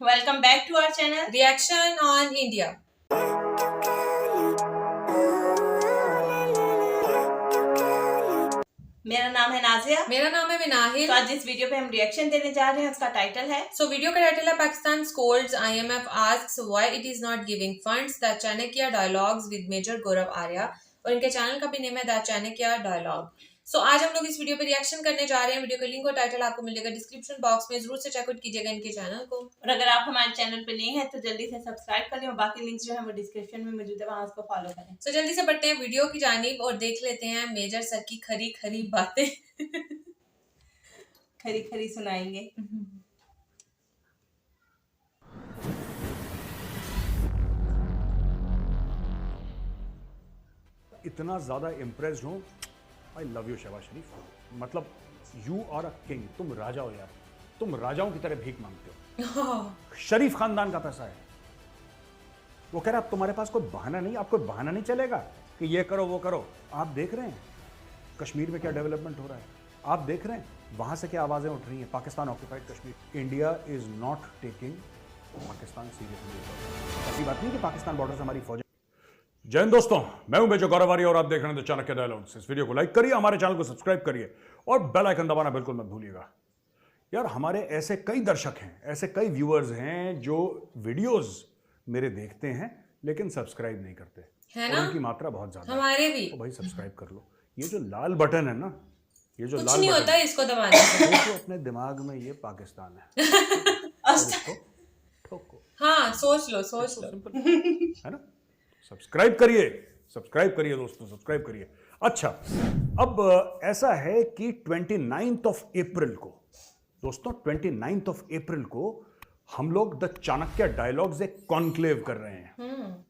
Welcome back to our channel Reaction on India. मेरा नाम है नाजिया। मेरा नाम है मिनाहिल। तो आज जिस वीडियो पे हम रिएक्शन देने जा रहे हैं उसका टाइटल है वीडियो का टाइटल है Pakistan scolds IMF asks why it is not giving funds the Chanakya dialogues with Major Gaurav Arya. और इनके चैनल का भी नेम है द चाणक्य डायलॉग। आज हम लोग इस वीडियो पे रिएक्शन करने जा रहे हैं। वीडियो का लिंक और टाइटल आपको मिलेगा डिस्क्रिप्शन बॉक्स में, जरूर से चेकआउट कीजिएगा इनके चैनल को। और अगर आप हमारे चैनल पे नए हैं तो जल्दी से सब्सक्राइब कर लें और बाकी लिंक्स जो है वो डिस्क्रिप्शन में मौजूद है, वहां उसको फॉलो करें। जल्दी से बढ़ते हैं वीडियो की जानिब और देख लेते हैं मेजर सर की खरी खरी बातें। खरी खरी सुनाएंगे। इतना ज़्यादा इम्प्रेस्ड हूँ। आई लव यू शहबाज शरीफ। मतलब यू आर अ किंग। तुम राजा हो यार, तुम राजाओं की तरह भीख मांगते हो। शरीफ खानदान का पैसा है। वो कह रहा है अब तुम्हारे पास कोई बहाना नहीं, आपको बहाना नहीं चलेगा कि ये करो वो करो। आप देख रहे हैं कश्मीर में क्या डेवलपमेंट हो रहा है, आप देख रहे हैं वहां से क्या आवाजें उठ रही हैं। Pakistan occupied Kashmir. India is not taking Pakistan seriously. ऐसी बात नहीं कि पाकिस्तान बॉर्डर से हमारी फौज। जय हिंद दोस्तों, मैं हूं मेजर गौरव आर्या और आप देख रहे हैं द चाणक्य डायलॉग्स। इस वीडियो को लाइक करिए, हमारे चैनल को सब्सक्राइब करिए और बेल आइकन दबाना बिल्कुल मत भूलिएगा। यार हमारे ऐसे कई दर्शक हैं, ऐसे कई व्यूअर्स हैं जो वीडियोस मेरे देखते हैं लेकिन सब्सक्राइब नहीं करते है और ना? उनकी मात्रा बहुत ज्यादा है। हमारे भी तो भाई सब्सक्राइब कर लो। ये जो लाल बटन है ना, ये जो कुछ लाल नहीं बटन होता है इसको दबाने से। देखो अपने दिमाग में ये पाकिस्तान है और इसको ठोको। हाँ सोच लो सिंपल है ना। सब्सक्राइब करिए, सब्सक्राइब करिए दोस्तों, सब्सक्राइब करिए। अच्छा, अब ऐसा है कि 29 अप्रैल को दोस्तों, 29 अप्रैल को हम लोग द चाणक्य डायलॉग्स एक कॉन्क्लेव कर रहे हैं,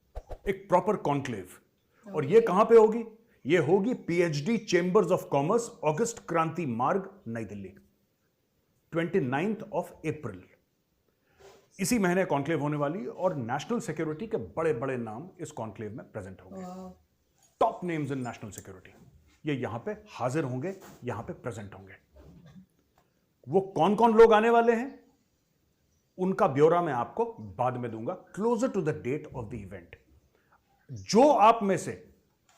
एक प्रॉपर कॉन्क्लेव। और ये कहां पे होगी? ये होगी PhD chambers of commerce, August क्रांति मार्ग, नई दिल्ली। 29 अप्रैल इसी महीने कॉन्क्लेव होने वाली और नेशनल सिक्योरिटी के बड़े बड़े नाम इस कॉन्क्लेव में प्रेजेंट होंगे। Top names in national security ये यहां पे हाजिर होंगे, यहां पे प्रेजेंट होंगे। वो कौन कौन लोग आने वाले हैं उनका ब्यौरा मैं आपको बाद में दूंगा, closer to the date of the event. जो आप में से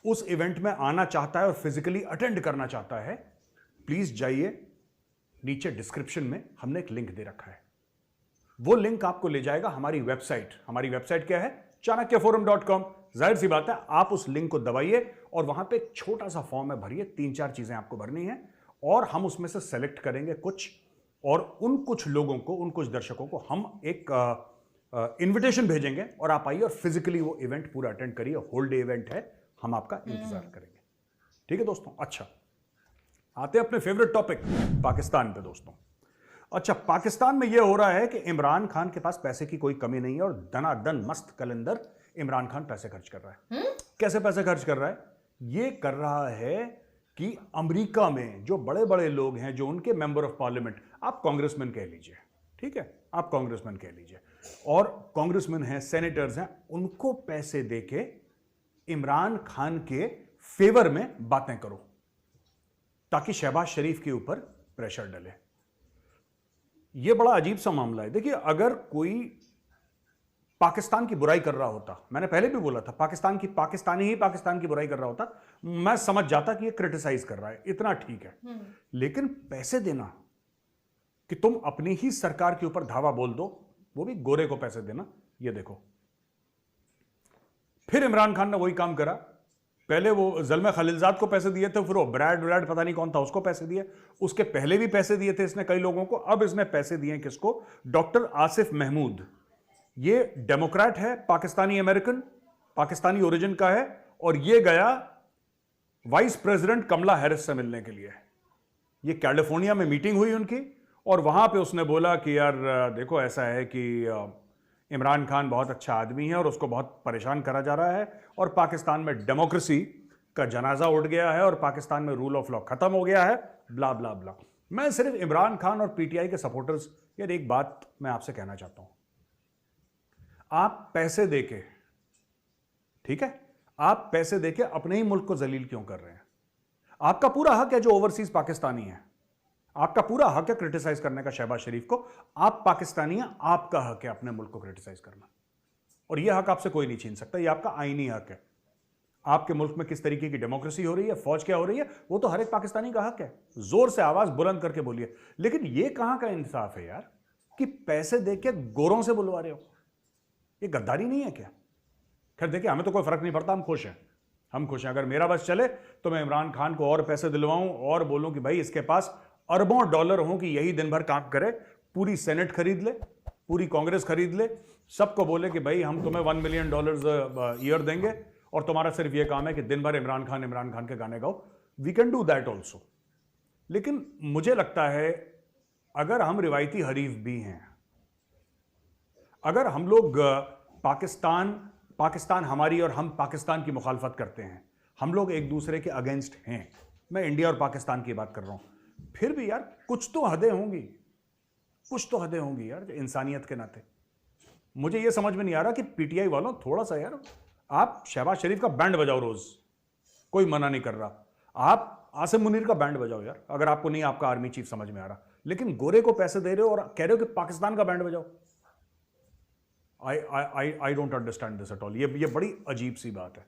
उस इवेंट में आना चाहता है और फिजिकली अटेंड करना चाहता है, प्लीज जाइए, नीचे डिस्क्रिप्शन में हमने एक लिंक दे रखा है। वो लिंक आपको ले जाएगा हमारी वेबसाइट। हमारी वेबसाइट क्या है? chanakyaforum.com। जाहिर सी बात है, आप उस लिंक को दबाइए और वहां पे एक छोटा सा फॉर्म है, भरिए। 3-4 चीजें आपको भरनी है और हम उसमें से सेलेक्ट करेंगे कुछ, और उन कुछ लोगों को, उन कुछ दर्शकों को हम एक इन्विटेशन भेजेंगे और आप आइए और फिजिकली वो इवेंट पूरा अटेंड करिए। होल डे इवेंट है, हम आपका इंतजार करेंगे। ठीक है दोस्तों। अच्छा, आते हैं अपने फेवरेट टॉपिक पाकिस्तान पे दोस्तों। अच्छा, पाकिस्तान में यह हो रहा है कि इमरान खान के पास पैसे की कोई कमी नहीं है और दनादन मस्त कलंदर इमरान खान पैसे खर्च कर रहा है। कैसे पैसे खर्च कर रहा है? यह कर रहा है कि अमेरिका में जो बड़े बड़े लोग हैं, जो उनके मेंबर ऑफ पार्लियामेंट, आप कांग्रेसमैन कह लीजिए, ठीक है, आप कांग्रेसमैन कह लीजिए, और कांग्रेसमैन हैं, सेनेटर्स हैं, उनको पैसे देके इमरान खान के फेवर में बातें करो ताकि शहबाज शरीफ के ऊपर प्रेशर डले। यह बड़ा अजीब सा मामला है। देखिए, अगर कोई पाकिस्तान की बुराई कर रहा होता, मैंने पहले भी बोला था, पाकिस्तानी ही पाकिस्तान की बुराई कर रहा होता, मैं समझ जाता कि ये क्रिटिसाइज कर रहा है, इतना ठीक है। लेकिन पैसे देना कि तुम अपनी ही सरकार के ऊपर धावा बोल दो, वो भी गोरे को पैसे देना, ये देखो। फिर इमरान खान ने वही काम करा। पहले वो ज़ल्मे खलीलजाद को पैसे दिए थे, फिर वो ब्रैड पता नहीं कौन था उसको पैसे दिए, उसके पहले भी पैसे दिए थे इसने कई लोगों को। अब इसने पैसे दिए किसको? डॉक्टर आसिफ महमूद। ये डेमोक्रेट है, पाकिस्तानी अमेरिकन, पाकिस्तानी ओरिजिन का है, और ये गया वाइस प्रेसिडेंट कमला हैरिस से मिलने के लिए। ये कैलिफोर्निया में मीटिंग हुई उनकी और वहां पे उसने बोला कि यार देखो, ऐसा है कि इमरान खान बहुत अच्छा आदमी है और उसको बहुत परेशान करा जा रहा है, और पाकिस्तान में डेमोक्रेसी का जनाजा उठ गया है और पाकिस्तान में रूल ऑफ लॉ खत्म हो गया है, ब्ला ब्ला ब्ला। मैं सिर्फ इमरान खान और PTI के सपोर्टर्स, यार एक बात मैं आपसे कहना चाहता हूं, आप पैसे देके, ठीक है, आप पैसे देके अपने ही मुल्क को जलील क्यों कर रहे हैं? आपका पूरा हक है जो ओवरसीज पाकिस्तानी है आपका पूरा हक है क्रिटिसाइज करने का शहबाज शरीफ को। आप पाकिस्तानी हैं, आपका हक है अपने मुल्क को क्रिटिसाइज करना, और यह हक आपसे कोई नहीं छीन सकता। यह आपका आईनी हक है। आपके मुल्क में किस तरीके की डेमोक्रेसी हो रही है, फौज क्या हो रही है, वो तो हर एक पाकिस्तानी का हक है। जोर से आवाज बुलंद करके बोलिए। लेकिन यह कहां का इंसाफ है यार कि पैसे देके गोरों से बुलवा रहे हो? ये गद्दारी नहीं है क्या? खैर देखिए, हमें तो कोई फर्क नहीं पड़ता, हम खुश हैं, हम खुश हैं। अगर मेरा बस चले तो मैं इमरान खान को और पैसे दिलवाऊं और बोलूं कि भाई इसके पास अरबों डॉलर हों कि यही दिन भर काम करे, पूरी सेनेट खरीद ले, पूरी कांग्रेस खरीद ले, सबको बोले कि भाई हम तुम्हें $1 मिलियन ईयर देंगे और तुम्हारा सिर्फ यह काम है कि दिन भर इमरान खान के गाने गाओ। We can do that also. लेकिन मुझे लगता है अगर हम रिवायती हरीफ भी हैं, अगर हम लोग पाकिस्तान हमारी और हम पाकिस्तान की मुखालफत करते हैं, हम लोग एक दूसरे के अगेंस्ट हैं, मैं इंडिया और पाकिस्तान की बात कर रहा हूं, फिर भी यार कुछ तो हदें होंगी, कुछ तो हदें होंगी यार इंसानियत के नाते। मुझे यह समझ में नहीं आ रहा कि पीटीआई वालों थोड़ा सा यार, आप शहबाज शरीफ का बैंड बजाओ रोज, कोई मना नहीं कर रहा। आप आसिम मुनीर का बैंड बजाओ यार, अगर आपको नहीं आपका आर्मी चीफ समझ में आ रहा। लेकिन गोरे को पैसे दे रहे हो और कह रहे हो कि पाकिस्तान का बैंड बजाओ। I don't understand this at all. ये बड़ी अजीब सी बात है।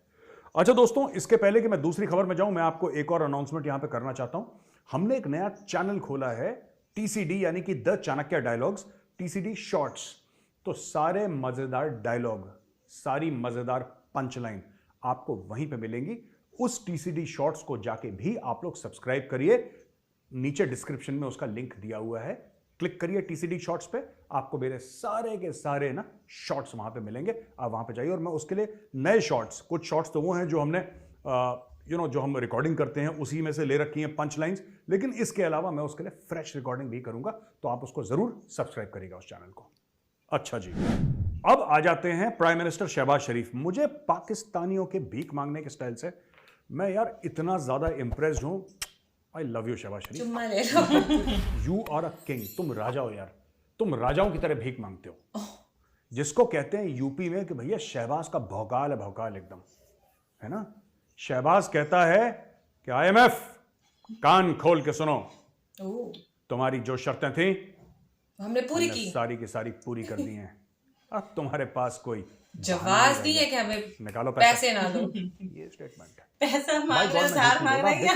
अच्छा दोस्तों, इसके पहले कि मैं दूसरी खबर में जाऊं, मैं आपको एक और अनाउंसमेंट यहां पे करना चाहता हूं। हमने एक नया चैनल खोला है, टीसीडी यानी कि the Chanakya dialogues, TCD shorts. तो सारे मजेदार डायलॉग, सारी मजेदार पंचलाइन आपको वहीं पे मिलेंगी। उस टीसीडी शॉर्ट्स को जाके भी आप लोग सब्सक्राइब करिए, नीचे डिस्क्रिप्शन में उसका लिंक दिया हुआ है, क्लिक करिए टीसीडी शॉर्ट्स पे, आपको मेरे सारे के सारे ना शॉर्ट्स वहां पे मिलेंगे। आप वहां पे जाइए और मैं उसके लिए नए शॉर्ट्स, कुछ शॉर्ट्स तो वो हैं जो हमने जो हम रिकॉर्डिंग करते हैं उसी में से ले रखी हैं पंच लाइन्स, लेकिन इसके अलावा मैं उसके लिए फ्रेश रिकॉर्डिंग भी करूंगा, तो आप उसको जरूर सब्सक्राइब करिएगा उस चैनल को। अच्छा जी, अब आ जाते हैं प्राइम मिनिस्टर शहबाज शरीफ। मुझे पाकिस्तानियों के भीख मांगने के स्टाइल से मैं यार इतना ज्यादा इंप्रेस्ड हूं। I love you Shahbaz Sharif, चुम्मा ले लो। You are a king. तुम राजा हो यार, तुम राजाओं की तरह भीख मांगते हो, जिसको कहते हैं यूपी में कि भैया शहबाज का भौकाल है, भौकाल एकदम, है ना। शहबाज कहता है कि आईएमएफ कान खोल के सुनो, तुम्हारी जो शर्तें थी हमने पूरी की, सारी की सारी पूरी कर दी हैं। अब तुम्हारे पास कोई जवाब दी है कि हमें निकालो पैसे ना दो। ये स्टेटमेंट है। पैसा मांग रहा है, उधार मांग रहा है क्या?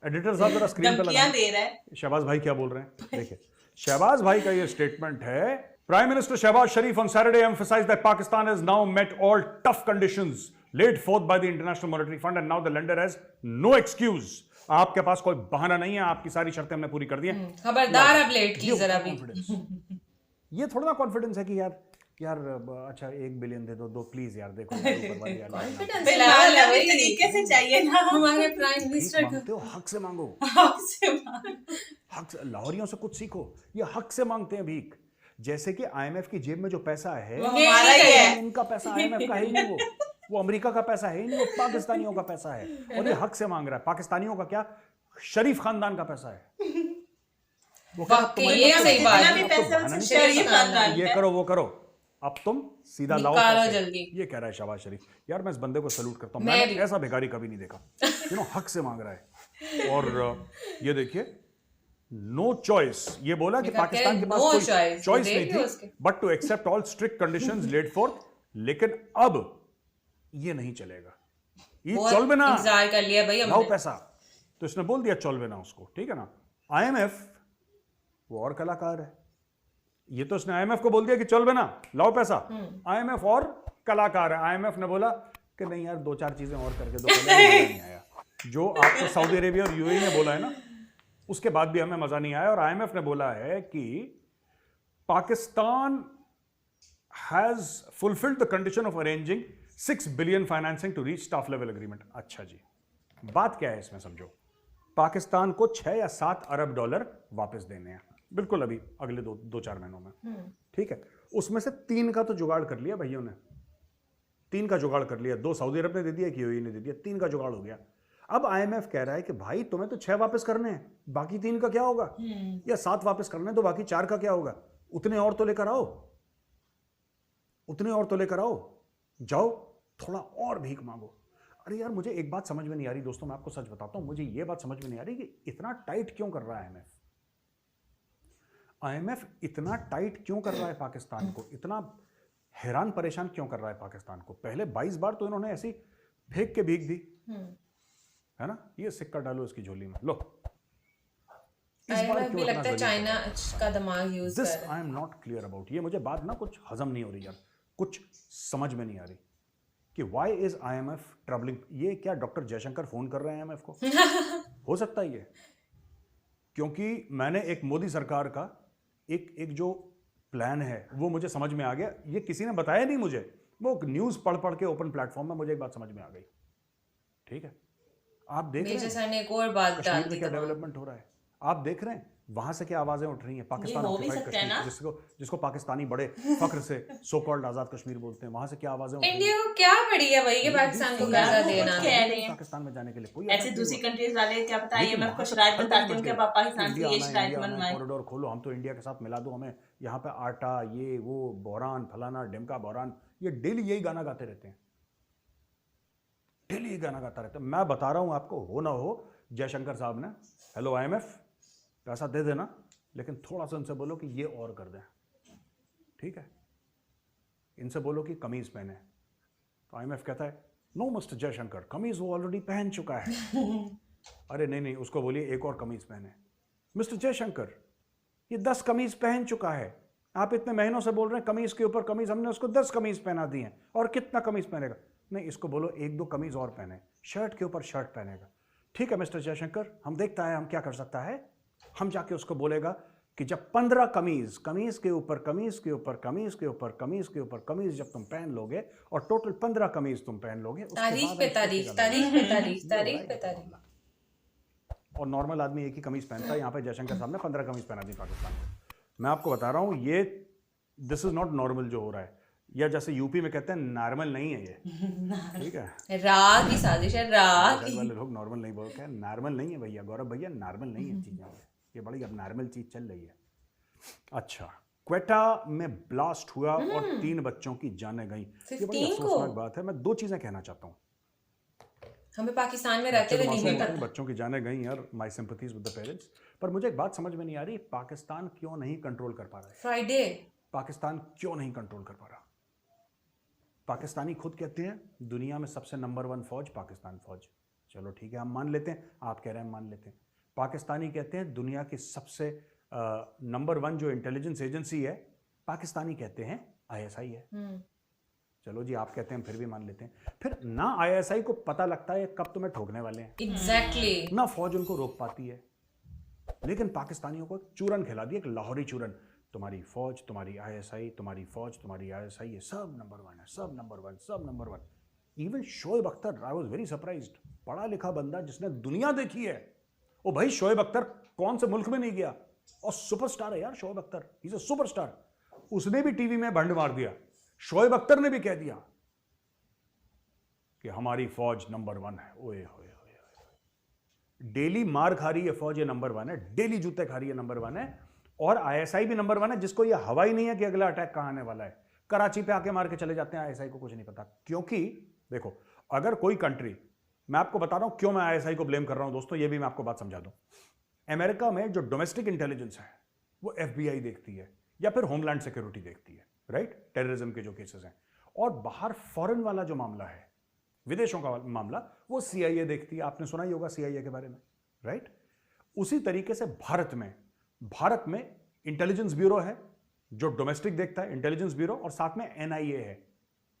एडिटर साहब जरा स्क्रीन पे धमकियां दे रहा है। शहबाज भाई क्या बोल रहे हैं, देखिए शहबाज भाई का ये स्टेटमेंट है। Prime minister Shahbaz Sharif on Saturday emphasised that Pakistan has now met all tough conditions laid forth by the International Monetary Fund and now the lender has no excuse. आपके पास कोई बहाना नहीं है, आपकी सारी शर्तें हमने पूरी कर दी हैं। खबरदार अब लेट की जरा भी। ये थोड़ा ना कॉन्फिडेंस है कि यार अच्छा 1 बिलियन दे दो प्लीज यार, देखो कॉन्फिडेंस लेवल है, तरीके से चाहिए ना। हमारे प्राइम मिनिस्टर मांगते हो, हक से मांगो, हक से मांग। हक से। लाहौरियों से कुछ सीखो, ये हक से मांगते हैं भीख। जैसे कि आईएमएफ की जेब में जो पैसा है वो हमारा ही है। इनका पैसा आईएमएफ का है ही नहीं, वो अमेरिका का पैसा है ही नहीं, वो पाकिस्तानियों का पैसा है, और ये हक से मांग रहा है। पाकिस्तानियों का क्या, शरीफ खानदान का पैसा है। वो ये सही बात है। भी पैसा उनसे शरीफ खानदान ये करो वो करो, अब तुम सीधा लाओ निकालो पैसे। जल्दी। ये कह रहा है शहबाज शरीफ। यार मैं इस बंदे को सैल्यूट करता हूँ, मैंने ऐसा भिखारी कभी नहीं देखा। हक से मांग रहा है। और ये देखिए, नो चॉइस, ये बोला कि पाकिस्तान के पास कोई चॉइस नहीं थी but to accept all strict conditions laid forth. लेकिन अब ये नहीं चलेगा, ये चल ना, इंतजार कर लिया भाई लाओ पैसा। तो इसने बोल दिया चल ना उसको, ठीक है ना। आईएमएफ वो और कलाकार है, ये तो इसने आईएमएफ को बोल दिया कि चल ना, लाओ पैसा। आईएमएफ और कलाकार है। आईएमएफ ने बोला कि नहीं यार 2-4 चीजें और करके दो, नहीं आया। जो आपको सऊदी अरेबिया और यूएई ने बोला है ना, उसके बाद भी हमें मजा नहीं आया। और आईएमएफ ने बोला है कि Pakistan has fulfilled the condition of arranging 6 billion financing to reach staff level agreement. अच्छा जी, बात क्या है इसमें समझो। पाकिस्तान को 6 या 7 अरब डॉलर वापस देने हैं, बिल्कुल अभी अगले 2-4 महीनों में, ठीक है। उसमें से 3 का तो जुगाड़ कर लिया भाइयों ने, 3 का जुगाड़ कर लिया। 2 सऊदी अरब ने दे दिया, यूएई ने दे दिया, 3 का जुगाड़ हो गया। अब आईएमएफ कह रहा है कि भाई तुम्हें तो 6 वापस करने हैं, बाकी 3 का क्या होगा, या 7 वापस करने तो बाकी 4 का क्या होगा। उतने और तो लेकर आओ, उतने और तो लेकर आओ, जाओ थोड़ा और भीख मांगो। अरे यार मुझे एक बात समझ में नहीं आ रही दोस्तों, मैं आपको सच बताता हूं, मुझे ये बात समझ में नहीं आ रही कि इतना टाइट क्यों कर रहा है आईएमएफ। IMF इतना टाइट क्यों कर रहा है पाकिस्तान को, इतना हैरान परेशान क्यों कर रहा है पाकिस्तान को? पहले 22 बार तो इन्होंने ऐसी फेंक के भीग दी, है ना, ये सिक्का डालो इसकी झोली में, लो। IMF भी लगता है चाइना का दिमाग यूज कर रहा है। I am not clear about, ये मुझे बात ना कुछ हजम नहीं हो रही यार, कुछ समझ में नहीं आ रही कि व्हाई इज IMF ट्रबलिंग। ये क्या डॉक्टर जयशंकर फोन कर रहे हैं IMF को? हो सकता है ये, क्योंकि मैंने एक मोदी सरकार का एक जो प्लान है वो मुझे समझ में आ गया। ये किसी ने बताया नहीं मुझे, वो न्यूज़ पढ़ पढ़ के ओपन प्लेटफॉर्म में मुझे एक बात समझ में आ गई। ठीक है, आप देख रहे हैं सर ने एक और बात डाल दी, क्या डेवलपमेंट हो रहा है, आप देख रहे हैं वहां से क्या आवाजें उठ रही हैं। पाकिस्तान ऑक्युपाइड कश्मीर, जिसको पाकिस्तानी बड़े फख्र से सो कॉल्ड आजाद कश्मीर बोलते हैं, वहां से क्या आवाजें उठ रही हैं। इंडिया को क्या पड़ी है भाई कि पाकिस्तान को कर्जा देना, पाकिस्तान में जाने के लिए कोई ऐसे दूसरी कंट्रीज वाले क्या पता IMF को शरारत बताते हैं कि पाकिस्तान से ये शरारत मनवाएं, कॉरिडोर खोलो, हम तो इंडिया के साथ मिला दो, हमें यहाँ पे आटा, ये वो बहरान फलाना ढिमका बहरान, ये डेली यही गाना गाते रहते हैं, डेली ये गाना गाता रहता है। मैं बता रहा हूं आपको, हो ना हो जयशंकर साहब ने, हेलो IMF पैसा दे देना, लेकिन थोड़ा सा उनसे बोलो कि ये और कर दें, ठीक है, इनसे बोलो कि कमीज पहने। तो IMF कहता है नो मिस्टर जयशंकर, कमीज वो ऑलरेडी पहन चुका है। अरे नहीं, उसको बोलिए एक और कमीज पहने। मिस्टर जयशंकर ये 10 कमीज पहन चुका है, आप इतने महीनों से बोल रहे हैं कमीज के ऊपर कमीज, हमने उसको 10 कमीज पहना दी हैं, और कितना कमीज पहनेगा? नहीं, इसको बोलो 1-2 कमीज और पहने, शर्ट के ऊपर शर्ट पहनेगा। ठीक है मिस्टर जयशंकर, हम देखता है हम क्या कर सकता है। हम जाके उसको बोलेगा कि जब 15 कमीज के ऊपर कमीज के ऊपर कमीज के ऊपर कमीज के ऊपर कमीज जब तुम पहन लोगे, और टोटल 15 कमीज तुम पहन लोगे, तारीख पे तारीख, तारीख पे तारीख, तारीख पे तारीख। और नॉर्मल आदमी एक ही कमीज पहनता है, यहाँ पे जयशंकर साहब ने 15 कमीज पहना दी पाकिस्तान को। मैं आपको बता रहा हूँ, ये दिस इज नॉट नॉर्मल जो हो रहा है, या जैसे यूपी में कहते हैं नॉर्मल नहीं है ये, ठीक है, राग की साजिश है, राग वाले लोग नॉर्मल नहीं बोलते हैं, नॉर्मल नहीं है भैया, गौरव भैया नॉर्मल नहीं है चीजें, ये बड़ी अब नॉर्मल चीज चल रही है। अच्छा, क्वेटा में ब्लास्ट हुआ और 3 बच्चों की जानें गई, ये बड़ी अफसोसनाक बात है। मैं 2 चीजें कहना चाहता हूँ, हमें पाकिस्तान में रहते हुए नहीं पता, बच्चों की जानें गई यार, my sympathies with the parents. पर मुझे एक बात समझ में नहीं आ रही, पाकिस्तान क्यों नहीं कंट्रोल कर पा रहा है? फ्राइडे पाकिस्तान क्यों नहीं कंट्रोल कर पा रहा? पाकिस्तानी खुद कहते हैं दुनिया में सबसे नंबर 1 फौज पाकिस्तान फौज, चलो ठीक है हम मान लेते हैं, आप कह रहे हैं मान लेते हैं। पाकिस्तानी कहते हैं दुनिया की सबसे नंबर 1 जो इंटेलिजेंस एजेंसी है, पाकिस्तानी कहते हैं ISI है। चलो जी, आप कहते हैं फिर भी मान लेते हैं। फिर ना ISI को पता लगता है कब तुम्हें ठोकने वाले हैं, एग्जैक्टली ना फौज उनको रोक पाती है, लेकिन पाकिस्तानियों को चूरन खिला दिया, एक लाहौरी चूरन, तुम्हारी फौज, तुम्हारी ISI, तुम्हारी फौज, तुम्हारी ISI, ये सब नंबर 1 है, सब नंबर 1, सब number 1। Even Shoaib Akhtar, I was very surprised, पढ़ा लिखा बंदा जिसने दुनिया देखी है, ओ भाई शोएब अख्तर कौन से मुल्क में नहीं गया, और सुपरस्टार है यार Shoaib Akhtar, he is a superstar. उसने भी टीवी में भंड मार दिया, शोएब अख्तर ने भी कह दिया कि हमारी फौज नंबर 1 है। ओए होए, डेली मार खा रही है फौज, ये नंबर 1 है, डेली जूते खा रही है, नंबर 1 है, और ISI भी नंबर 1 है, जिसको ये हवा ही नहीं है कि अगला अटैक कहां आने वाला है। कराची पे आके मार के चले जाते हैं, ISI को कुछ नहीं पता। क्योंकि देखो, अगर कोई कंट्री, मैं आपको बता रहा हूं क्यों मैं ISI को ब्लेम कर रहा हूं दोस्तों, ये भी मैं आपको बात समझा दूं। अमेरिका में जो डोमेस्टिक इंटेलिजेंस है वो FBI देखती है, या फिर होमलैंड सिक्योरिटी देखती है, राइट, टेररिज्म के जो केसेस हैं। और बाहर फॉरेन वाला जो मामला है, विदेशों का मामला, वो CIA देखती है। आपने सुना ही होगा CIA के बारे में, राइट। उसी तरीके से भारत में इंटेलिजेंस ब्यूरो है जो डोमेस्टिक देखता है, इंटेलिजेंस ब्यूरो, और साथ में NIA है,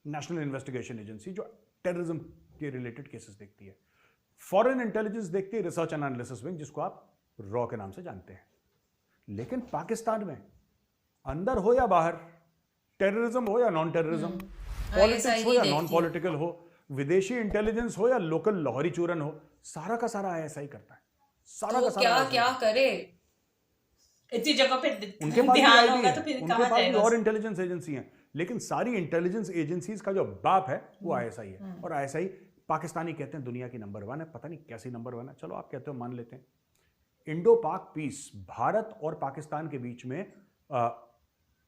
नेशनल इन्वेस्टिगेशन एजेंसी, जो टेररिज्म के रिलेटेड केसेस देखती है। फॉरेन इंटेलिजेंस देखती है रिसर्च एंड एनालिसिस विंग, जिसको आप रॉ के नाम से जानते हैं। लेकिन पाकिस्तान में अंदर हो या बाहर, टेररिज्म हो या नॉन टेररिज्म, पॉलिटिक्स हो या नॉन पॉलिटिकल हो, विदेशी इंटेलिजेंस हो या लोकल लाहौरी चूरन हो, सारा का सारा ISI करता है, सारा का सारा। क्या करे, इतनी जगह पे उनके पास ध्यान होगा तो फिर कहां जाएगा? और इंटेलिजेंस एजेंसी हैं, लेकिन सारी इंटेलिजेंस एजेंसीज का जो बाप है वो ISI है। और ISI पाकिस्तानी कहते हैं दुनिया की नंबर 1 है, पता नहीं कैसी नंबर 1 है, चलो आप कहते हो मान लेते हैं। इंडो पाक पीस, भारत और पाकिस्तान के बीच में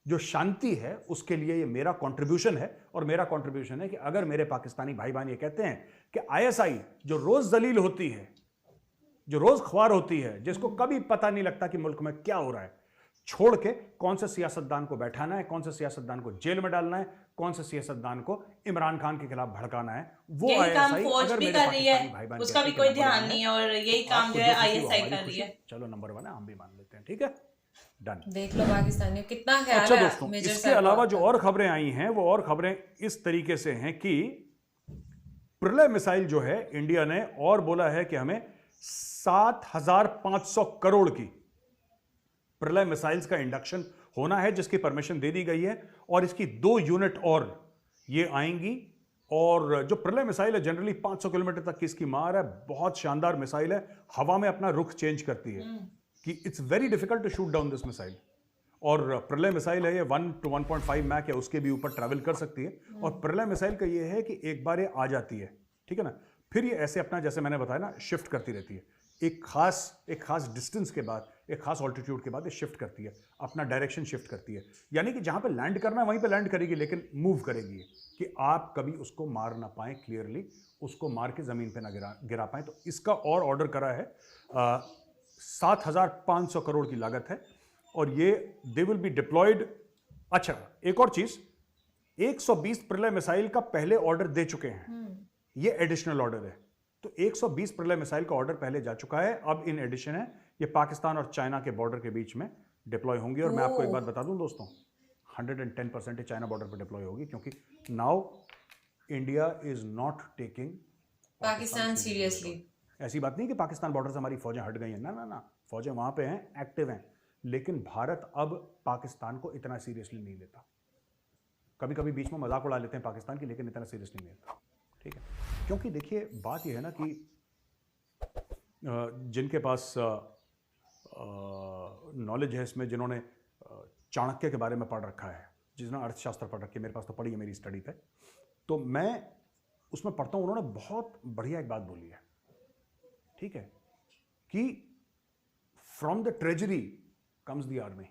जो शांति है, उसके लिए ये मेरा कंट्रीब्यूशन है। और मेरा कंट्रीब्यूशन है कि अगर मेरे पाकिस्तानी भाई बहन ये कहते हैं कि ISI जो रोज जलील होती है, जो रोज ख्वार होती है, जिसको कभी पता नहीं लगता कि मुल्क में क्या हो रहा है, छोड़ के कौन से सियासतदान को बैठाना है, कौन से सियासतदान को जेल में डालना है, कौन से सियासतदान को इमरान खान के खिलाफ भड़काना है, वो यही काम आईएसआई फौज अगर भी मेरे कर रही पाकिस्तानी भाई है, बहन उसका भी कहते हैं कोई कि नंबर ध्यान 1 नहीं है, और यही काम आपको जो है जो खुशी हो आईएसआई हमारी कर रही खुशी, है। चलो नंबर 1 है, हम भी मान लेते हैं, ठीक है, डन। देख लो पाकिस्तानियों कितना ख्याल अच्छा है दोस्तों, मेजर इसके साहब अलावा का। जो और खबरें आई हैं वो और खबरें इस तरीके से हैं कि प्रलय मिसाइल जो है इंडिया ने और बोला है कि हमें 7,500 करोड़ की प्रलय मिसाइल्स का इंडक्शन होना है, जिसकी परमिशन दे दी गई है, और इसकी 2 यूनिट और ये आएंगी। और जो प्रलय मिसाइल है जनरली 500 किलोमीटर तक की इसकी मार है, बहुत शानदार मिसाइल है, हवा में अपना रुख चेंज करती है कि it's very difficult to shoot down this missile. और प्रलय मिसाइल है ये 1 to 1.5 मैक या उसके भी ऊपर ट्रैवल कर सकती है। और प्रलय मिसाइल का ये है कि एक बार ये आ जाती है, ठीक है ना, फिर ये ऐसे अपना, जैसे मैंने बताया ना, शिफ्ट करती रहती है। एक खास डिस्टेंस के बाद, एक खास ऑल्टीट्यूड के बाद ये शिफ्ट करती है, अपना डायरेक्शन शिफ्ट करती है। यानी कि जहां पे लैंड करना है वहीं पे लैंड करेगी, लेकिन मूव करेगी ये, कि आप कभी उसको मार ना पाएं, क्लियरली उसको मार के जमीन पे ना गिरा पाएं। तो इसका और ऑर्डर करा है, 7,500 करोड़ की लागत है, और ये दे विल बी डिप्लॉयड। अच्छा, एक और चीज, 120 प्रलय मिसाइल का पहले ऑर्डर दे चुके हैं, ये एडिशनल ऑर्डर है। तो 120 प्रलय मिसाइल का ऑर्डर पहले जा चुका है, अब इन एडिशन है, ये पाकिस्तान और चाइना के बॉर्डर के बीच में डिप्लॉय होंगी। और मैं आपको एक बात बता दूं दोस्तों, 110% ये चाइना बॉर्डर पर डिप्लॉय होगी, क्योंकि now India is not taking Pakistan seriously. ऐसी बात नहीं कि पाकिस्तान बॉर्डर से हमारी फौजें हट गई हैं, ना ना ना, फौजें वहां पे हैं, एक्टिव हैं, लेकिन भारत अब पाकिस्तान को इतना सीरियसली नहीं लेता। कभी कभी बीच में मजाक उड़ा लेते हैं पाकिस्तान की, लेकिन इतना सीरियसली नहीं लेता, ठीक है। क्योंकि देखिए बात यह है ना कि जिनके पास नॉलेज है इसमें, जिन्होंने चाणक्य के बारे में पढ़ रखा है, जिन्होंने अर्थशास्त्र पढ़ रखी है, मेरे पास तो पढ़ी है मेरी स्टडी पे, तो मैं उसमें पढ़ता हूँ, उन्होंने बहुत बढ़िया एक बात बोली है, ठीक है, कि from the treasury comes the army.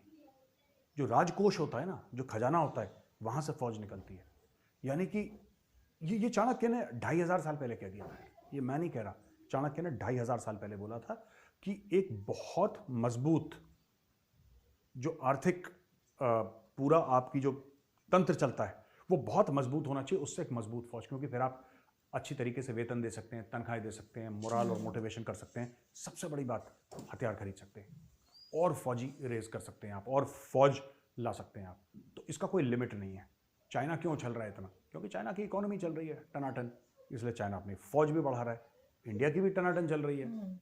जो राजकोष होता है ना, जो खजाना होता है, वहां से फौज निकलती है। यानी कि ये चाणक्य ने 2500 साल पहले कह दिया था, ये मैं नहीं कह रहा, चाणक्य ने 2500 साल पहले बोला था कि एक बहुत मजबूत जो आर्थिक पूरा आपकी जो तंत्र चलता है वो बहुत मजबूत होना चाहिए, उससे एक मजबूत फौज, क्योंकि फिर आप अच्छी तरीके से वेतन दे सकते हैं, तनख्वाहें दे सकते हैं, मोरल और मोटिवेशन कर सकते हैं, सबसे बड़ी बात हथियार खरीद सकते हैं, और फौजी रेज कर सकते हैं आप, और फौज ला सकते हैं आप। तो इसका कोई लिमिट नहीं है। चाइना क्यों चल रहा है इतना? क्योंकि चाइना की इकोनॉमी चल रही है टनाटन, इसलिए चाइना अपनी फौज भी बढ़ा रहा है। इंडिया की भी टनाटन चल रही है,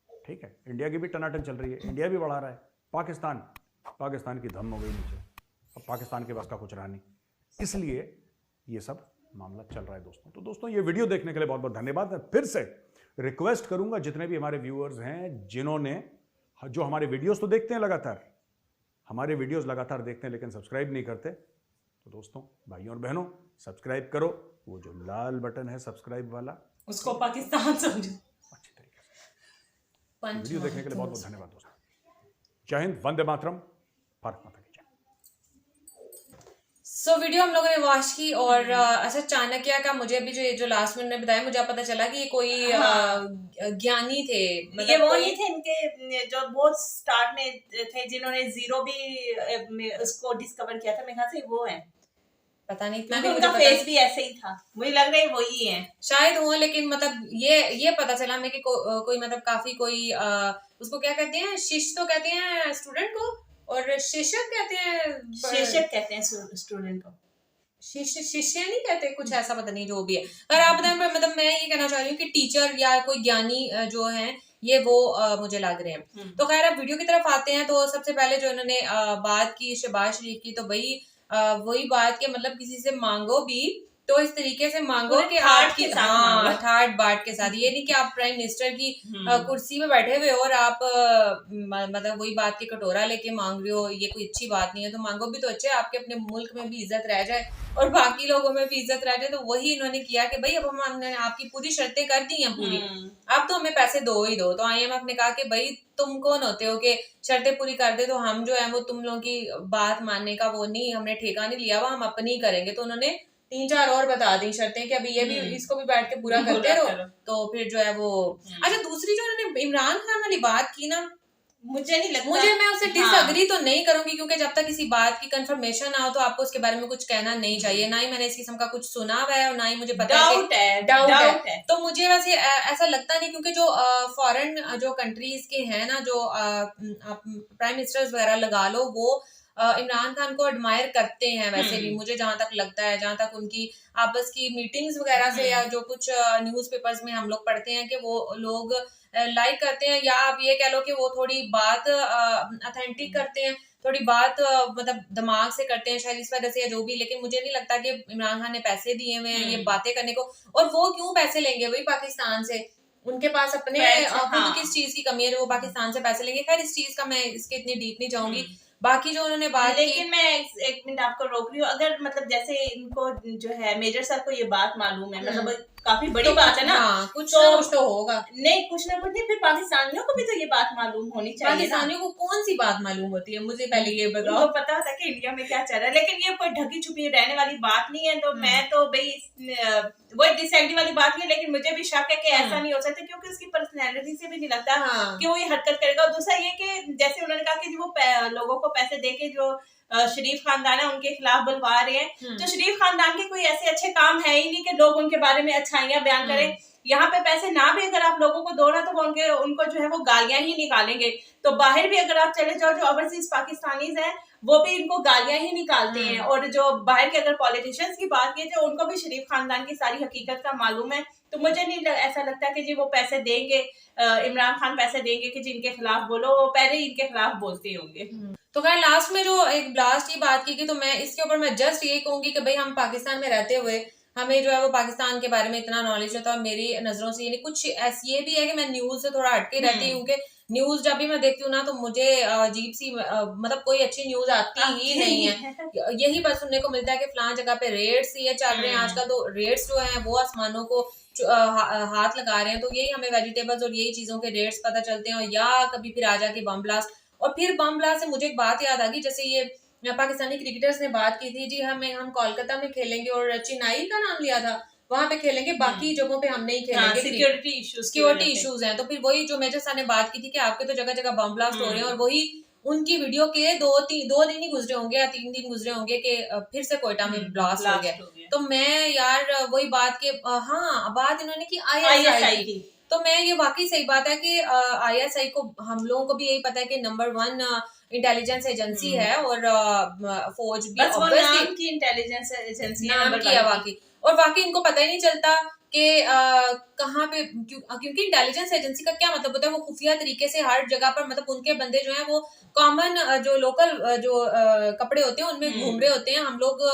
ठीक है, इंडिया की भी टनाटन चल रही है, इंडिया भी बढ़ा रहा है। पाकिस्तान की धम हो गई नीचे, अब पाकिस्तान के बस का कुछ रहा नहीं, इसलिए ये सब मामला चल रहा है दोस्तों। तो दोस्तों, ये वीडियो देखने के लिए बहुत बहुत धन्यवाद। मैं फिर से रिक्वेस्ट करूंगा, जितने भी हमारे व्यूअर्स हैं, जिन्होंने जो हमारे वीडियोस तो देखते हैं लगातार, हमारे वीडियोस लगातार देखते हैं लेकिन सब्सक्राइब नहीं करते, तो दोस्तों, भाइयों और बहनों, सब्सक्राइब करो, वो जो लाल बटन है सब्सक्राइब वाला, उसको पाकिस्तान समझो अच्छी तरीके से। वीडियो देखने के लिए बहुत बहुत धन्यवाद दोस्तों। जय हिंद, वंदे मातरम, भारत माता की जय। सो वीडियो हम लोगों ने वॉच की, और अच्छा, चाणक्य का मुझे अभी जो लास्ट में उन्होंने बताया, मुझे पता चला कि ये कोई ज्ञानी थे, मतलब ये वो नहीं थे इनके जो बहुत स्टार्ट में थे, जिन्होंने जीरो भी उसको डिस्कवर किया था, मेरे ख्याल से वो है, पता नहीं इतना, क्योंकि उनका फेस भी ऐसे ही था, मुझे लग रहा है वही है शायद हो, लेकिन मतलब ये पता चला हमें कि कोई मतलब काफी कोई उसको क्या कहते हैं, शिष्य तो कहते हैं स्टूडेंट को, और शिष्य कहते हैं स्टूडेंट को, शिष्य नहीं कहते, कुछ ऐसा पता नहीं, जो भी है। पर आप मतलब मैं ये कहना चाह रही हूँ कि टीचर या कोई ज्ञानी जो है, ये वो मुझे लग रहे हैं। तो खैर, अब वीडियो की तरफ आते हैं। तो सबसे पहले जो इन्होंने बात की शहबाज शरीफ की, तो भाई वही बात के मतलब किसी से मांगो भी तो इस तरीके से मांगो कि आपकी ठाट बाट के साथ, ये नहीं कि आप प्राइम मिनिस्टर की कुर्सी पे बैठे हुए हो और आप मतलब वही बात की कटोरा लेके मांग रहे हो, ये कोई अच्छी बात नहीं है। तो मांगो भी तो अच्छे, आपके अपने मुल्क में भी इज्जत रह जाए और बाकी लोगों में भी इज्जत रह जाए। तो वही इन्होंने किया कि भाई अब हमने आपकी पूरी शर्तें कर दी हैं पूरी, अब तो हमें पैसे दो ही दो। तो IMF ने कहा कि भाई तुम कौन होते हो कि शर्तें पूरी कर दे, तो हम जो है वो तुम लोगों की बात मानने का वो नहीं, हमने ठेका नहीं लिया, वो हम अपनी ही करेंगे। तो उन्होंने 3-4 और बता दी शर्तें कि अभी ये भी इसको भी बैठ के पूरा करते रहो, तो फिर जो है वो। अच्छा, दूसरी जो उन्होंने इमरान खान वाली बात की ना, मुझे नहीं लगता, मैं उससे डिसअग्री तो नहीं करूंगी, क्योंकि जब तक किसी बात की कंफर्मेशन ना हो तो आपको उसके बारे में कुछ कहना नहीं चाहिए। ना ही मैंने इस किस्म का कुछ सुना हुआ है और ना ही मुझे पता है, डाउट है। तो मुझे वैसे ऐसा लगता नहीं, क्योंकि जो फॉरेन जो कंट्रीज के हैं ना, जो प्राइम मिनिस्टर्स वगैरह लगा लो, वो इमरान खान को एडमायर करते हैं वैसे भी, मुझे जहां तक लगता है, जहां तक उनकी आपस की मीटिंग्स वगैरह से या जो कुछ न्यूज़पेपर्स में हम लोग पढ़ते हैं कि वो लोग लाइक करते हैं, या आप ये कह लो कि वो थोड़ी बात ऑथेंटिक करते हैं, थोड़ी बात मतलब दिमाग से करते हैं शायद इस वजह से या जो भी। लेकिन मुझे नहीं लगता कि इमरान खान ने पैसे दिए हुए हैं ये बातें करने को। और वो क्यों पैसे लेंगे वही पाकिस्तान से, उनके पास अपने खुद किस चीज की कमी है जो वो पाकिस्तान से पैसे लेंगे। खैर इस चीज का मैं इसके इतनी डीप नहीं जाऊंगी। बाकी जो उन्होंने बात की, लेकिन मैं एक मिनट आपको रोक रही हूँ। अगर मतलब जैसे इनको जो है मेजर साहब को ये बात मालूम है, मतलब काफी बड़ी तो बात है ना, कुछ ना कुछ तो होगा। नहीं कुछ ना कुछ नहीं, फिर पाकिस्तानियों को भी तो ये बात मालूम होनी चाहिए। पाकिस्तानियों को कौन सी बात मालूम होती है, मुझे पहले ये बताओ। उनको पता था कि इंडिया में क्या चल रहा है, लेकिन ये कोई ढकी छुपी रहने वाली बात नहीं है। तो मैं तो भाई वो डिसएग्री वाली बात नहीं है, लेकिन मुझे भी शक है कि ऐसा नहीं हो सकता, क्योंकि उसकी पर्सनैलिटी से भी नहीं लगता कि वो ये हरकत करेगा। और दूसरा ये कि जैसे उन्होंने कहा कि वो लोगों को पैसे दे के जो शरीफ खानदान है उनके खिलाफ बुलवा रहे हैं, तो शरीफ खानदान के कोई ऐसे अच्छे काम है ही नहीं कि लोग उनके बारे में अच्छाइयां बयान करें। यहाँ पे पैसे ना भी अगर आप लोगों को दो ना, तो वो उनको जो है वो गालियां ही निकालेंगे। तो बाहर भी अगर आप चले जाओ, जो ओवरसीज पाकिस्तानीज हैं वो भी इनको गालियां ही निकालते हैं। और जो बाहर के अगर पॉलिटिशियंस की बात की तो उनको भी शरीफ खानदान की सारी हकीकत का मालूम है। तो मुझे नहीं ऐसा लगता कि जी वो पैसे देंगे, इमरान खान पैसे देंगे कि जिनके खिलाफ बोलो, वो पहले ही इनके खिलाफ बोलते होंगे। तो खैर लास्ट में जो एक ब्लास्ट की बात की तो मैं इसके ऊपर मैं जस्ट ये कहूंगी कि भाई हम पाकिस्तान में रहते हुए हमें जो है वो पाकिस्तान के बारे में इतना नॉलेज होता है। और मेरी नजरों से कुछ ऐसी ये भी है कि मैं न्यूज से थोड़ा हटके रहती हूँ कि न्यूज जब भी मैं देखती हूँ ना तो मुझे अजीब सी मतलब कोई अच्छी न्यूज आती ही नहीं है। यही बस सुनने को मिलता है कि फलां जगह पे रेड्स ये चल रहे हैं आजकल। तो रेड्स जो है वो आसमानों को हाथ लगा रहे हैं। तो यही हमें वेजिटेबल्स और यही चीजों के रेट्स पता चलते हैं। या कभी फिर आ जाके बम ब्लास्ट। और फिर बम ब्लास्ट से मुझे एक बात याद आ गई, जैसे ये पाकिस्तानी क्रिकेटर्स हम बात की थी जी हम कोलकाता में खेलेंगे और चेन्नई का नाम लिया था, वहां पे खेलेंगे, बाकी जगहों पे हम नहीं खेलेंगे, सिक्योरिटी इश्यूज हैं। तो फिर वही जो मेजर साहब ने बात की थी कि आपके तो जगह जगह बम ब्लास्ट हो रहे हैं, और वही उनकी वीडियो के दो दिन ही गुजरे होंगे या 3 दिन गुजरे होंगे कि फिर से कोयटा में ब्लास्ट हो गया। तो मैं यार वही बात के बात इन्होंने की ISI की। तो मैं ये वाकई सही बात है कि ISI को हम लोगों को भी यही पता है कि नंबर 1 इंटेलिजेंस एजेंसी है, और फौज भी बस वो नाम की इंटेलिजेंस एजेंसी नाम की है वाकई। और वाकई इनको पता ही नहीं चलता कि कहाँ पे, क्योंकि इंटेलिजेंस एजेंसी का क्या मतलब होता है, वो खुफिया तरीके से हर जगह पर मतलब उनके बंदे जो हैं वो कॉमन जो लोकल जो कपड़े होते हैं उनमें घूम रहे होते हैं। हम लोग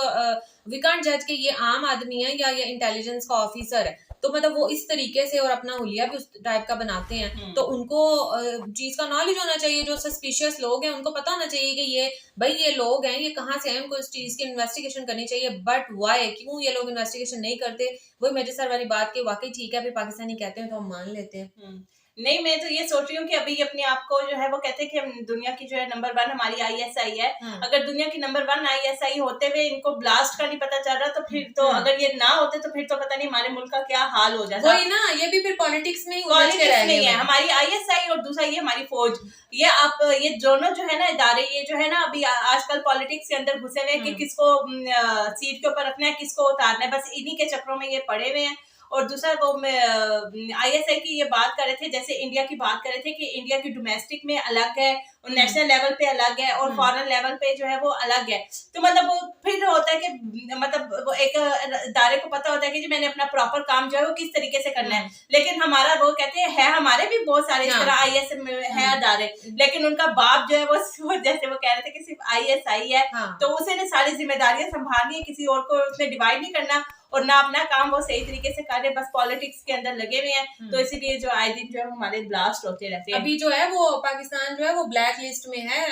वी कांट जज के ये आम आदमी है या ये इंटेलिजेंस का ऑफिसर है। तो मतलब वो इस तरीके से और अपना हुलिया भी उस टाइप का बनाते हैं। तो उनको चीज का नॉलेज होना चाहिए। जो सस्पिशियस लोग हैं उनको पता होना चाहिए कि ये लोग हैं, ये कहाँ से हैं, उनको इस चीज की इन्वेस्टिगेशन करनी चाहिए। बट वाई, क्यों ये लोग इन्वेस्टिगेशन नहीं करते? वही मेजर सर वाली बात की वाकई ठीक है, फिर पाकिस्तानी कहते हैं तो हम मान लेते हैं। नहीं, मैं तो ये सोच रही हूँ कि अभी अपने आप को जो है वो कहते हैं कि हम दुनिया की जो है नंबर 1 हमारी ISI है। अगर दुनिया की नंबर 1 ISI होते हुए इनको ब्लास्ट का नहीं पता चल रहा, तो फिर तो अगर ये ना होते तो फिर तो पता नहीं हमारे मुल्क का क्या हाल हो जाता। वही ना, ये भी फिर पॉलिटिक्स में ही नहीं है हमारी ISI और दूसरा ये हमारी फौज। ये आप ये दोनों जो है ना इदारे, ये जो है ना अभी आजकल पॉलिटिक्स के अंदर घुसे हुए हैं कि किसको सीट के ऊपर रखना है, किसको उतारना है, बस इन्हीं के चक्रों में ये पड़े हुए हैं। और दूसरा वो ISI की ये बात कर रहे थे, जैसे इंडिया की बात कर रहे थे कि इंडिया की डोमेस्टिक में अलग है और नेशनल लेवल पे अलग है और फॉरेन लेवल पे जो है वो अलग है। तो मतलब वो फिर होता है कि मतलब वो एक इदारे को पता होता है कि जी मैंने अपना प्रॉपर काम जो है वो किस तरीके से करना है। लेकिन हमारा वो कहते हैं हमारे भी बहुत सारे इस तरह ISI में है इदारे, लेकिन उनका बाप जो है वो जैसे वो कह रहे थे कि सिर्फ ISI है, तो उसे ने सारी जिम्मेदारियां संभालनी है, किसी और को उसने डिवाइड नहीं करना और ना अपना काम वो सही तरीके से कर रहे, बस पॉलिटिक्स के अंदर लगे हुए हैं। तो इसीलिए जो आए दिन जो है हमारे ब्लास्ट होते रहते हैं। अभी जो है वो पाकिस्तान जो है वो ब्लैक लिस्ट में है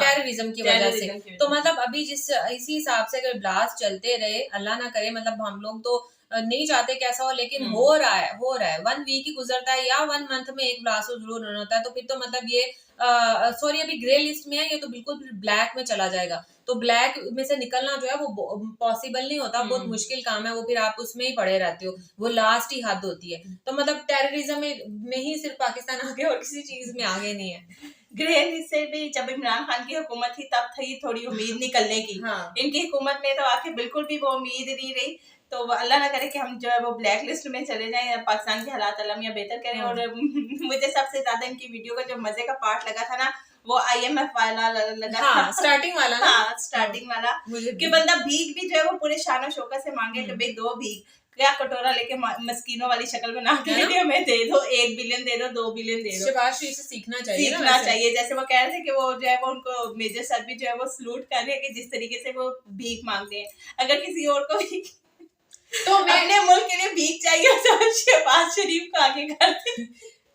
टेररिज्म की वजह से। तो मतलब अभी इसी हिसाब से अगर ब्लास्ट चलते रहे, अल्लाह ना करे, मतलब हम लोग तो नहीं चाहते कैसा हो, लेकिन हो रहा है 1 वीक ही गुजरता है या 1 मंथ में एक ब्लास्ट जरूर होता है। तो फिर तो मतलब ये सॉरी अभी ग्रे लिस्ट में है, ये तो बिल्कुल ब्लैक में चला जाएगा। तो ब्लैक में से निकलना जो है वो पॉसिबल नहीं होता, बहुत मुश्किल काम है वो। फिर आप उसमें ही पड़े रहते हो, वो लास्ट ही हद होती है। तो मतलब टेररिज्म में ही सिर्फ पाकिस्तान आगे और किसी चीज में आगे नहीं है। ग्रहण से भी जब इमरान खान की हुकूमत थी तब थी थोड़ी उम्मीद निकलने की। हाँ। इनकी हुकूमत में तो आके बिल्कुल भी वो उम्मीद नहीं रही। तो अल्लाह ना करे कि हम जो है वो ब्लैक लिस्ट में चले जाएं, पाकिस्तान के हालात अल्लाह मियां बेहतर करें। हाँ। और मुझे सबसे ज्यादा इनकी वीडियो का जो मजे का पार्ट लगा था ना, वो IMF वाला लगा था। हाँ, स्टार्टिंग वाला ना। हाँ, स्टार्टिंग वाला कि बंदा भीख भी जो है वो पूरे शान शौकत से मांगे कि भाई 2 भीख, क्या कटोरा लेके मस्कीनों वाली शक्ल बना के हमें दे दो, 1 बिलियन दे दो, 2 बिलियन दे दो। शहबाज शरीफ से सीखना चाहिए, सीखना चाहिए। जैसे वो कह रहे थे कि वो जो है वो उनको मेजर सर भी जो है वो सलूट कर रहे हैं कि जिस तरीके से वो भीख मांगते हैं। अगर किसी और को भी तो अपने मुल्क के लिए भीख चाहिए तो शहबाज शरीफ को आगे करते।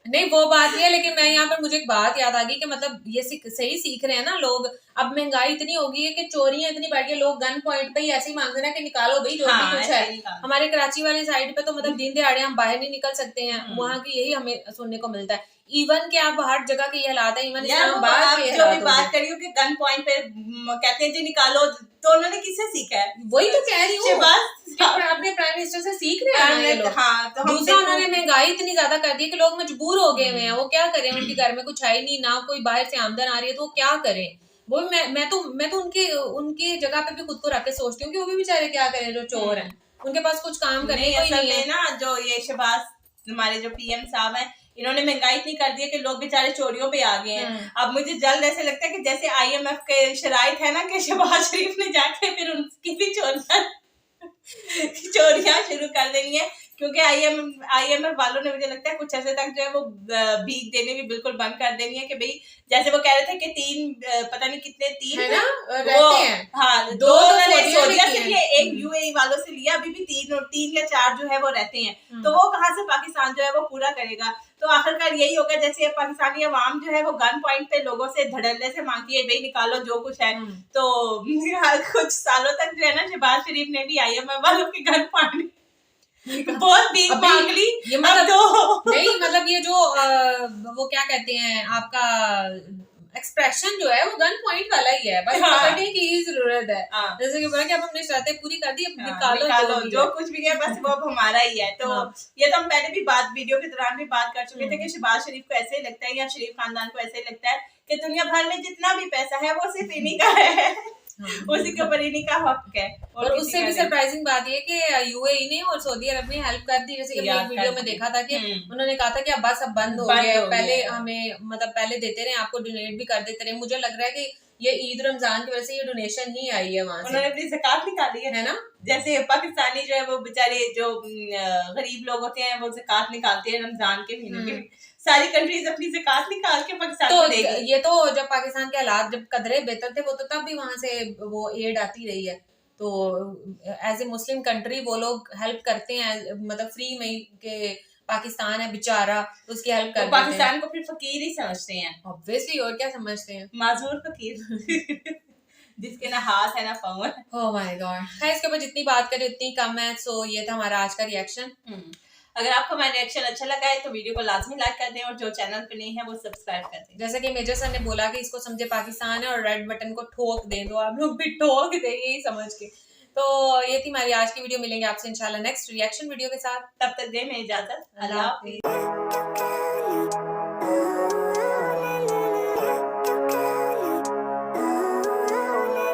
नहीं वो बात नहीं है, लेकिन मैं यहाँ पर मुझे एक बात याद आ गई कि मतलब ये सही सीख रहे हैं ना लोग। अब महंगाई इतनी हो गई है कि चोरियां इतनी बढ़ गई, लोग गन पॉइंट पे ही ऐसे ही मांग रहे हैं कि निकालो भाई जो भी कुछ है। हमारे कराची वाली साइड पे तो मतलब दिन दिहाड़े हम बाहर नहीं निकल सकते हैं, वहाँ की यही हमें सुनने को मिलता है। इवन के आप हर जगह के ये हालात है, इवन इस्लामाबाद के जो भी बात करी हो कि गन पॉइंट पे कहते हैं जी निकालो, तो उन्होंने किससे सीखा है? वही तो कह रही हूँ, अपने प्राइम मिनिस्टर से सीख रहे हैं ये लोग। हाँ, तो दूसरा उन्होंने महंगाई इतनी ज्यादा कर दी है कि लोग मजबूर हो गए हुए हैं। वो क्या करें, उनके घर में कुछ है ही नहीं, ना कोई बाहर से आमदन आ रही है, तो वो क्या करें। वो मैं तो उनके जगह पे भी खुद को रख के सोचती हूँ कि वो भी बेचारे क्या करें जो चोर हैं, उनके पास कुछ काम करने को ही नहीं है ना। जो ये शहबाज हमारे जो PM साहब हैं, इन्होंने महंगाई इतनी कर दी है कि लोग बेचारे चोरियों पे आ गए हैं। अब मुझे जल्द ऐसे लगता है कि जैसे IMF के शराइत है ना कि शहबाज शरीफ ने जाके फिर उनकी भी चोरियां शुरू कर देनी है, क्योंकि IMF वालों ने मुझे लगता है कुछ ऐसे तक जो है वो भीख देने भी बिल्कुल बंद कर देनी है कि भाई जैसे वो कह रहे थे कि 3 पता नहीं कितने 3 है ना रहते हैं। हाँ, 2 सऊदीया से लिए, 1 UAE वालों से लिया, अभी भी 3 या 4 जो है वो रहते हैं। तो वो कहाँ से पाकिस्तान जो है वो पूरा करेगा? तो आखिरकार यही होगा जैसे पाकिस्तानी अवाम जो है वो गन पॉइंट पे लोगों से धड़ल्ले से मांगती है भाई निकालो जो कुछ है। तो कुछ सालों तक जो है ना शहबाज शरीफ ने भी IMF वालों की गन पॉइंट बहुत भीख मांग ली। ये मतलब नहीं, मतलब ये जो वो क्या कहते हैं आपका एक्सप्रेशन जो है वो गन पॉइंट वाला ही है, बस पकड़ने की जरूरत है। जैसे कि बोला कि अब हमने शर्तें पूरी कर दी, अब निकालो जो कुछ भी है बस वो अब हमारा ही है। तो ये तो हम पहले भी वीडियो के दौरान भी बात कर चुके थे कि शहबाज शरीफ को ऐसे ही लगता है या शरीफ खानदान को ऐसे ही लगता है कि दुनिया भर में जितना भी पैसा है वो सिर्फ इन्हीं का है, उसी के ऊपर इन्हीं का हक है। और उससे भी सरप्राइजिंग बात ये कि UAE ने और सऊदी अरब ने हेल्प कर दी। जैसे कि हमने एक वीडियो में देखा था कि उन्होंने कहा था कि अब बस अब बंद हो गया, पहले हमें मतलब पहले देते रहे, आपको डोनेट भी कर देते रहे। मुझे लग रहा है कि ये ईद रमजान की वजह से ये डोनेशन ही आई है वहां से, उन्होंने अपनी ज़कात निकाली है ना। जैसे पाकिस्तानी जो है वो बेचारे जो गरीब लोग होते हैं वो ज़कात निकालते हैं रमजान के महीने में, सारी कंट्रीज अपनी ज़कात निकाल के पाकिस्तान को देगी। ये तो जब पाकिस्तान के हालात जब कदरे बेहतर थे वो तो तब भी वहां से वो एड आती रही है। तो एज ए मुस्लिम कंट्री वो लोग हेल्प करते हैं, मतलब फ्री में के पाकिस्तान है बेचारा, उसकी हेल्प करते हैं। पाकिस्तान को फिर फकीर ही समझते हैं ऑब्वियसली, और क्या समझते हैं, माजूर फकीर जिसके ना हाथ है ना पाँव है। Oh my God. खैर इसके ऊपर जितनी बात करें उतनी कम है। सो ये था हमारा आज का रिएक्शन। अगर आपको हमारा रिएक्शन अच्छा लगा है तो वीडियो को लाजमी लाइक कर दें और जो चैनल पे नहीं है वो सब्सक्राइब कर दें। जैसे कि मेजर सर ने बोला कि इसको समझे पाकिस्तान है और रेड बटन को ठोक दें, तो आप लोग भी ठोक दें यही समझ के। तो ये थी हमारी आज की वीडियो, मिलेंगे आपसे इंशाल्लाह नेक्स्ट रिएक्शन वीडियो के साथ। तब तक दें मैं इजाजत, अल्लाह हाफिज़।